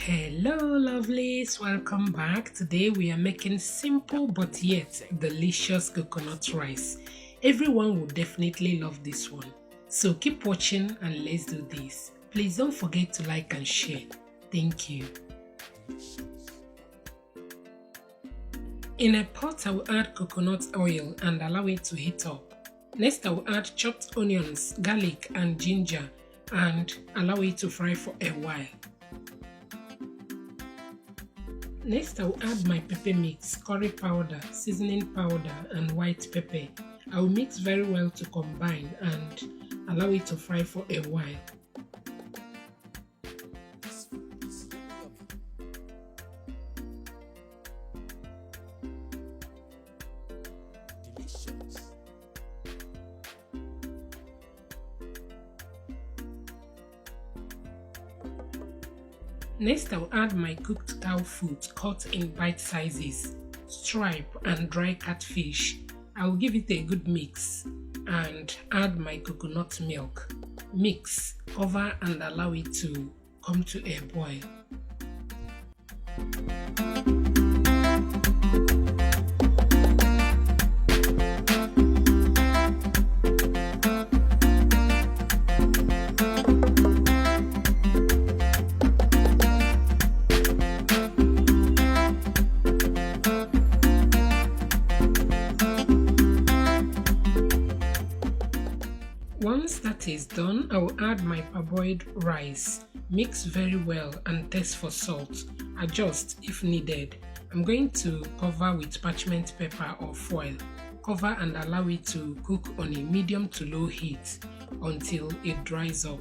Hello lovelies, welcome back. Today we are making simple but yet delicious coconut rice. Everyone will definitely love this one. So keep watching and let's do this. Please don't forget to like and share. Thank you. In a pot I will add coconut oil and allow it to heat up. Next I will add chopped onions, garlic and ginger and allow it to fry for a while. Next, I will add my pepper mix, curry powder, seasoning powder, and white pepper. I will mix very well to combine and allow it to fry for a while. Next, I'll add my cooked cow foot cut in bite sizes, stripe and dry catfish. I will give it a good mix and add my coconut milk. Mix, cover and allow it to come to a boil. Once that is done, I will add my parboiled rice. Mix very well and test for salt. Adjust if needed. I'm going to cover with parchment paper or foil. Cover and allow it to cook on a medium to low heat until it dries up.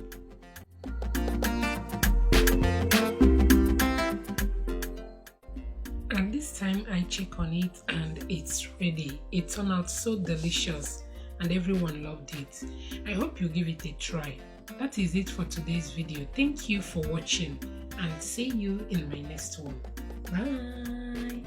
And this time I check on it and it's ready. It turned out so delicious and everyone loved it. I hope you give it a try. That is it for today's video. Thank you for watching and see you in my next one. Bye.